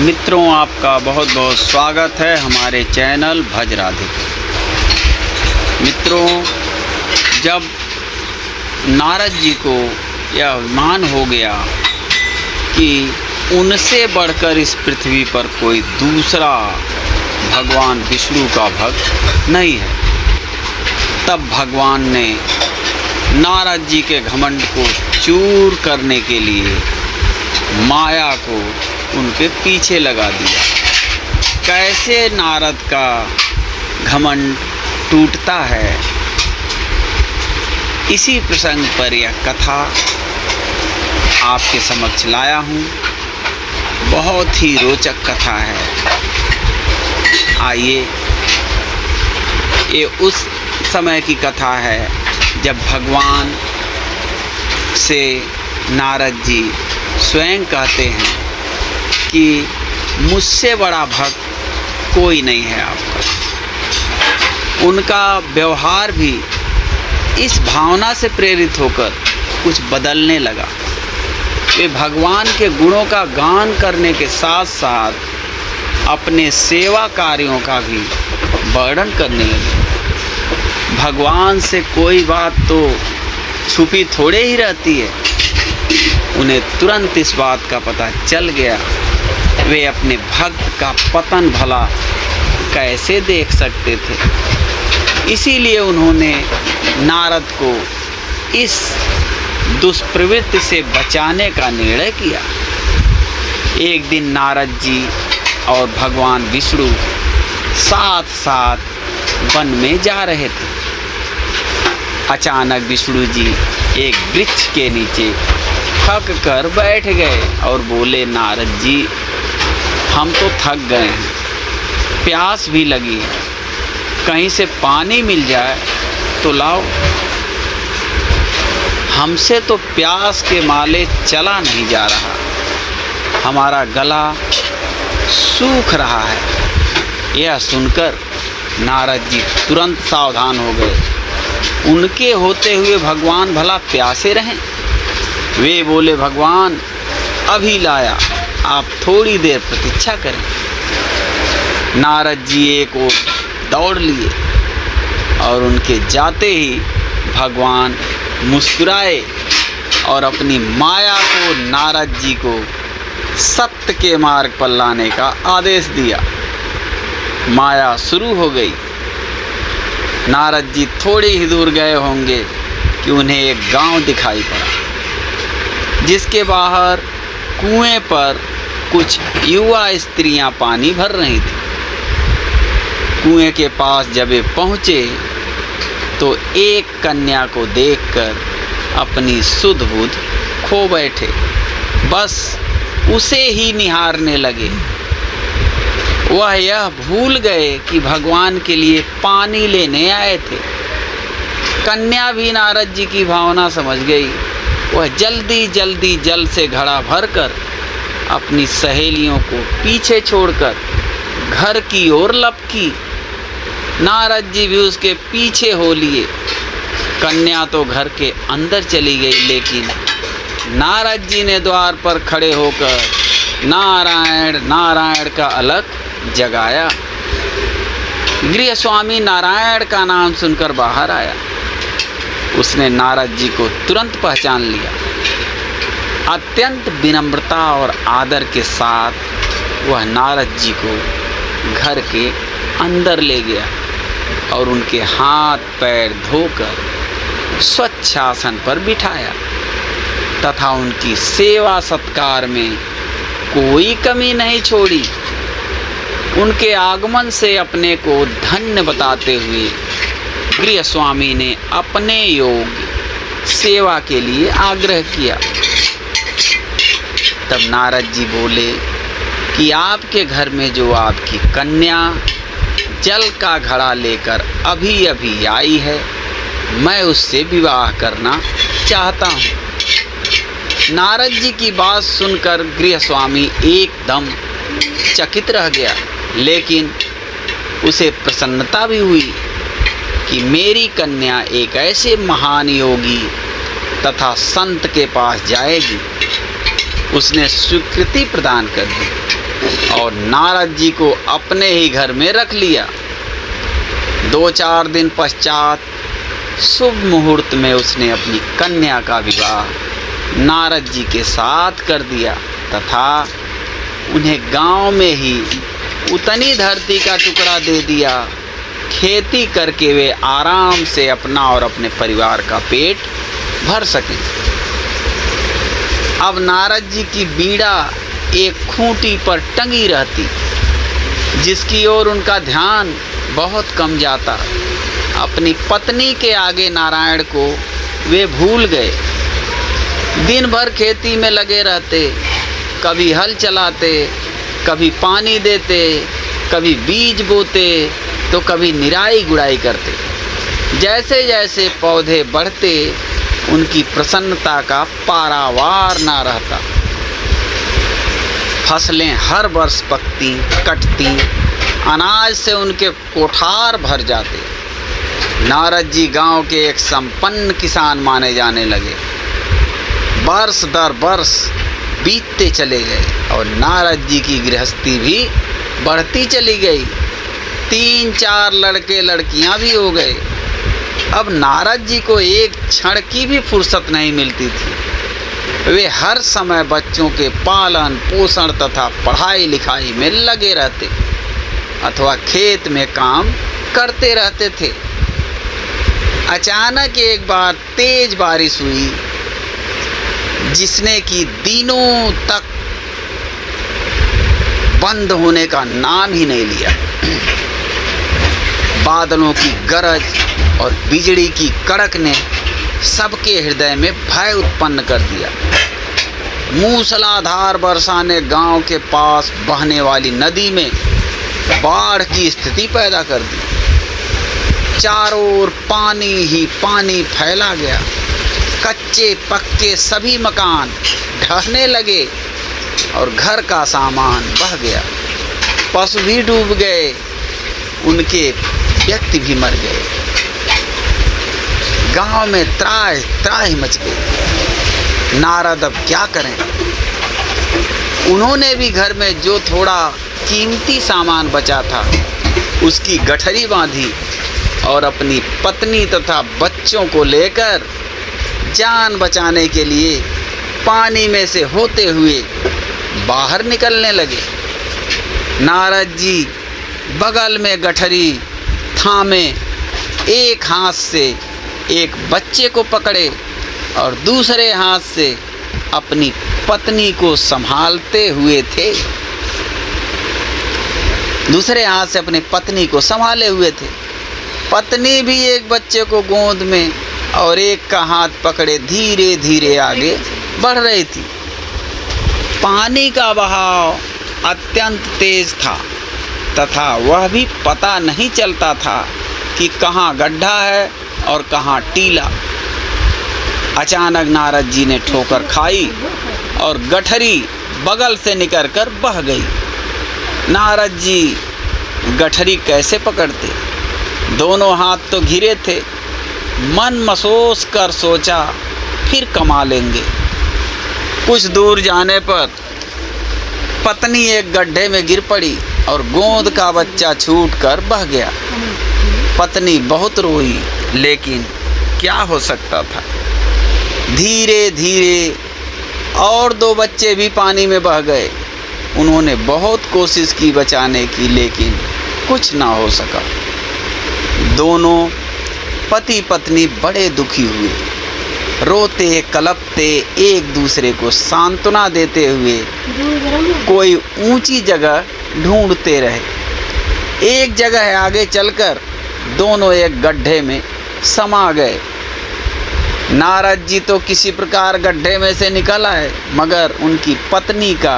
मित्रों, आपका बहुत बहुत स्वागत है हमारे चैनल भज राधे पे। मित्रों, जब नारद जी को यह अभिमान हो गया कि उनसे बढ़कर इस पृथ्वी पर कोई दूसरा भगवान विष्णु का भक्त नहीं है, तब भगवान ने नारद जी के घमंड को चूर करने के लिए माया को उनके पीछे लगा दिया। कैसे नारद का घमंड टूटता है, इसी प्रसंग पर यह कथा आपके समक्ष लाया हूँ। बहुत ही रोचक कथा है। आइए, ये उस समय की कथा है जब भगवान से नारद जी स्वयं कहते हैं कि मुझसे बड़ा भक्त कोई नहीं है आपका। उनका व्यवहार भी इस भावना से प्रेरित होकर कुछ बदलने लगा। वे भगवान के गुणों का गान करने के साथ साथ अपने सेवा कार्यों का भी वर्णन करने लगे। भगवान से कोई बात तो छुपी थोड़े ही रहती है। उन्हें तुरंत इस बात का पता चल गया। वे अपने भक्त का पतन भला कैसे देख सकते थे। इसीलिए उन्होंने नारद को इस दुष्प्रवृत्ति से बचाने का निर्णय किया। एक दिन नारद जी और भगवान विष्णु साथ साथ वन में जा रहे थे। अचानक विष्णु जी एक वृक्ष के नीचे थक कर बैठ गए और बोले, नारद जी, हम तो थक गए हैं, प्यास भी लगी है, कहीं से पानी मिल जाए तो लाओ। हमसे तो प्यास के माले चला नहीं जा रहा, हमारा गला सूख रहा है। यह सुनकर नारद जी तुरंत सावधान हो गए। उनके होते हुए भगवान भला प्यासे रहें? वे बोले, भगवान अभी लाया, आप थोड़ी देर प्रतीक्षा करें। नारद जी एक ओर दौड़ लिए और उनके जाते ही भगवान मुस्कुराए और अपनी माया को नारद जी को सत्य के मार्ग पर लाने का आदेश दिया। माया शुरू हो गई। नारद जी थोड़ी ही दूर गए होंगे कि उन्हें एक गांव दिखाई पड़ा, जिसके बाहर कुएं पर कुछ युवा स्त्रियां पानी भर रही थीं। कुएं के पास जब वे पहुँचे तो एक कन्या को देखकर अपनी सुध बुध खो बैठे, बस उसे ही निहारने लगे। वह यह भूल गए कि भगवान के लिए पानी लेने आए थे। कन्या भी नारद जी की भावना समझ गई। वह जल्दी जल्दी जल से घड़ा भरकर अपनी सहेलियों को पीछे छोड़कर घर की ओर लपकी। नारद जी भी उसके पीछे हो लिए। कन्या तो घर के अंदर चली गई, लेकिन नारद जी ने द्वार पर खड़े होकर नारायण नारायण का अलख जगाया। गृह स्वामी नारायण का नाम सुनकर बाहर आया। उसने नारद जी को तुरंत पहचान लिया। अत्यंत विनम्रता और आदर के साथ वह नारद जी को घर के अंदर ले गया और उनके हाथ पैर धोकर स्वच्छ आसन पर बिठाया तथा उनकी सेवा सत्कार में कोई कमी नहीं छोड़ी। उनके आगमन से अपने को धन्य बताते हुए गृह स्वामी ने अपने योग्य सेवा के लिए आग्रह किया। तब नारद जी बोले कि आपके घर में जो आपकी कन्या जल का घड़ा लेकर अभी अभी आई है, मैं उससे विवाह करना चाहता हूँ। नारद जी की बात सुनकर गृह स्वामी एकदम चकित रह गया, लेकिन उसे प्रसन्नता भी हुई कि मेरी कन्या एक ऐसे महान योगी तथा संत के पास जाएगी। उसने स्वीकृति प्रदान कर दी। और नारद जी को अपने ही घर में रख लिया। 2-4 दिन पश्चात शुभ मुहूर्त में उसने अपनी कन्या का विवाह नारद जी के साथ कर दिया तथा उन्हें गांव में ही उतनी धरती का टुकड़ा दे दिया, खेती करके वे आराम से अपना और अपने परिवार का पेट भर सकें। अब नारद जी की बीड़ा एक खूंटी पर टंगी रहती, जिसकी ओर उनका ध्यान बहुत कम जाता। अपनी पत्नी के आगे नारायण को वे भूल गए। दिन भर खेती में लगे रहते, कभी हल चलाते, कभी पानी देते, कभी बीज बोते तो कभी निराई गुड़ाई करते। जैसे जैसे पौधे बढ़ते उनकी प्रसन्नता का पारावार ना रहता। फसलें हर वर्ष पकती, कटती, अनाज से उनके कोठार भर जाते। नारद जी गांव के एक संपन्न किसान माने जाने लगे। वर्ष दर वर्ष बीतते चले गए और नारद जी की गृहस्थी भी बढ़ती चली गई। 3-4 लड़के लड़कियां भी हो गए। अब नारद जी को एक क्षण की भी फुर्सत नहीं मिलती थी। वे हर समय बच्चों के पालन पोषण तथा पढ़ाई लिखाई में लगे रहते अथवा खेत में काम करते रहते थे। अचानक एक बार तेज बारिश हुई, जिसने कि दिनों तक बंद होने का नाम ही नहीं लिया। बादलों की गरज और बिजली की कड़क ने सबके हृदय में भय उत्पन्न कर दिया। मूसलाधार वर्षा ने गांव के पास बहने वाली नदी में बाढ़ की स्थिति पैदा कर दी। चारों ओर पानी ही पानी फैला गया। कच्चे पक्के सभी मकान ढहने लगे और घर का सामान बह गया। पशु भी डूब गए, उनके व्यक्ति भी मर गए। गांव में त्राहि मच गई। नारद अब क्या करें? उन्होंने भी घर में जो थोड़ा कीमती सामान बचा था उसकी गठरी बांधी और अपनी पत्नी तथा बच्चों को लेकर जान बचाने के लिए पानी में से होते हुए बाहर निकलने लगे। नारद जी बगल में गठरी थामे एक हाथ से एक बच्चे को पकड़े और दूसरे हाथ से अपनी पत्नी को संभालते हुए थे। दूसरे हाथ से अपनी पत्नी को संभाले हुए थे। पत्नी भी एक बच्चे को गोद में और एक का हाथ पकड़े धीरे धीरे आगे बढ़ रही थी। पानी का बहाव अत्यंत तेज था तथा वह भी पता नहीं चलता था कि कहाँ गड्ढा है और कहाँ टीला। अचानक नारद जी ने ठोकर खाई और गठरी बगल से निकलकर बह गई। नारद जी गठरी कैसे पकड़ते? दोनों हाथ तो घिरे थे। मन मसोस कर सोचा फिर कमा लेंगे। कुछ दूर जाने पर पत्नी एक गड्ढे में गिर पड़ी और गोद का बच्चा छूटकर बह गया। पत्नी बहुत रोई, लेकिन क्या हो सकता था। धीरे धीरे और 2 बच्चे भी पानी में बह गए। उन्होंने बहुत कोशिश की बचाने की, लेकिन कुछ ना हो सका। दोनों पति पत्नी बड़े दुखी हुए। रोते कलपते एक दूसरे को सांत्वना देते हुए कोई ऊंची जगह ढूंढते रहे। एक जगह आगे चलकर दोनों एक गड्ढे में समा गए। नारद जी तो किसी प्रकार गड्ढे में से निकल आए, मगर उनकी पत्नी का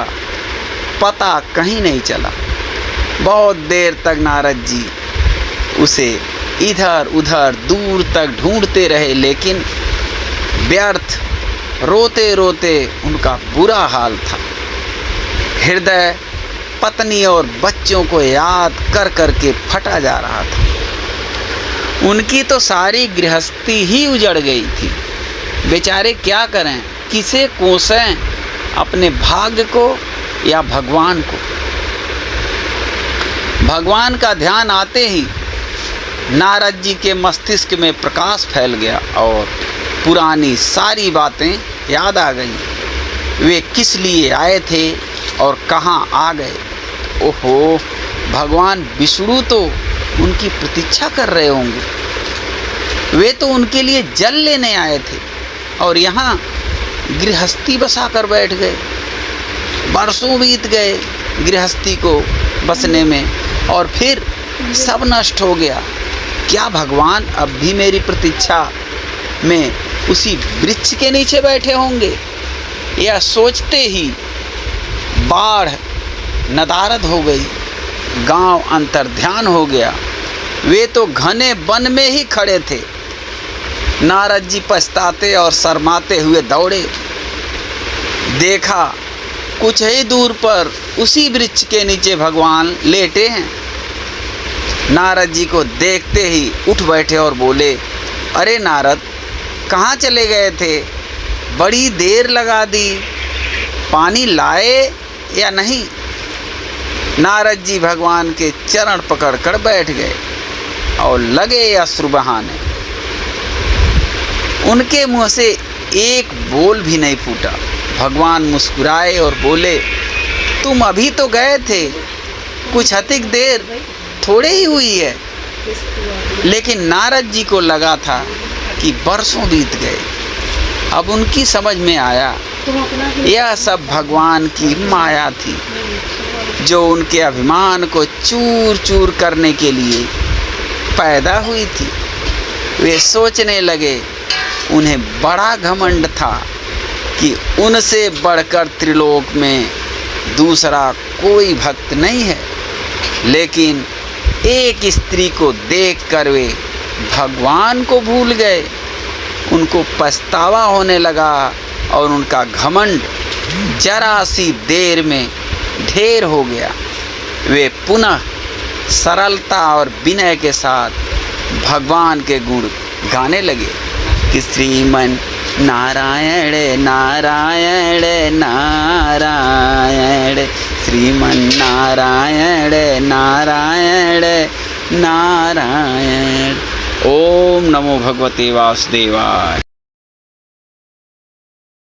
पता कहीं नहीं चला। बहुत देर तक नारद जी उसे इधर उधर दूर तक ढूंढते रहे, लेकिन व्यर्थ। रोते रोते उनका बुरा हाल था। हृदय पत्नी और बच्चों को याद कर कर के फटा जा रहा था। उनकी तो सारी गृहस्थी ही उजड़ गई थी। बेचारे क्या करें, किसे कोसें, अपने भाग्य को या भगवान को। भगवान का ध्यान आते ही नारद जी के मस्तिष्क में प्रकाश फैल गया और पुरानी सारी बातें याद आ गईं। वे किस लिए आए थे और कहाँ आ गए। ओहो, भगवान विष्णु तो उनकी प्रतीक्षा कर रहे होंगे। वे तो उनके लिए जल लेने आए थे और यहाँ गृहस्थी बसा कर बैठ गए। बरसों बीत गए गृहस्थी को बसने में और फिर सब नष्ट हो गया। क्या भगवान अब भी मेरी प्रतीक्षा में उसी वृक्ष के नीचे बैठे होंगे। यह सोचते ही बाढ़ नदारद हो गई। गांव अंतर्ध्यान हो गया। वे तो घने वन में ही खड़े थे। नारद जी पछताते और शर्माते हुए दौड़े। देखा कुछ ही दूर पर उसी वृक्ष के नीचे भगवान लेटे हैं। नारद जी को देखते ही उठ बैठे और बोले, अरे नारद, कहाँ चले गए थे? बड़ी देर लगा दी। पानी लाए या नहीं? नारद जी भगवान के चरण पकड़कर बैठ गए और लगे अश्रु बहाने। उनके मुंह से एक बोल भी नहीं फूटा। भगवान मुस्कुराए और बोले, तुम अभी तो गए थे, कुछ अधिक देर थोड़े ही हुई है। लेकिन नारद जी को लगा था कि बरसों बीत गए। अब उनकी समझ में आया यह सब भगवान की माया थी, जो उनके अभिमान को चूर चूर करने के लिए पैदा हुई थी। वे सोचने लगे, उन्हें बड़ा घमंड था कि उनसे बढ़कर त्रिलोक में दूसरा कोई भक्त नहीं है। लेकिन एक स्त्री को देखकर वे भगवान को भूल गए। उनको पछतावा होने लगा और उनका घमंड जरा सी देर में ढेर हो गया। वे पुनः सरलता और विनय के साथ भगवान के गुण गाने लगे कि श्रीमन नारायण नारायण नारायण, श्रीमन नारायण नारायण नारायण। ओम नमो भगवते वासुदेवाय।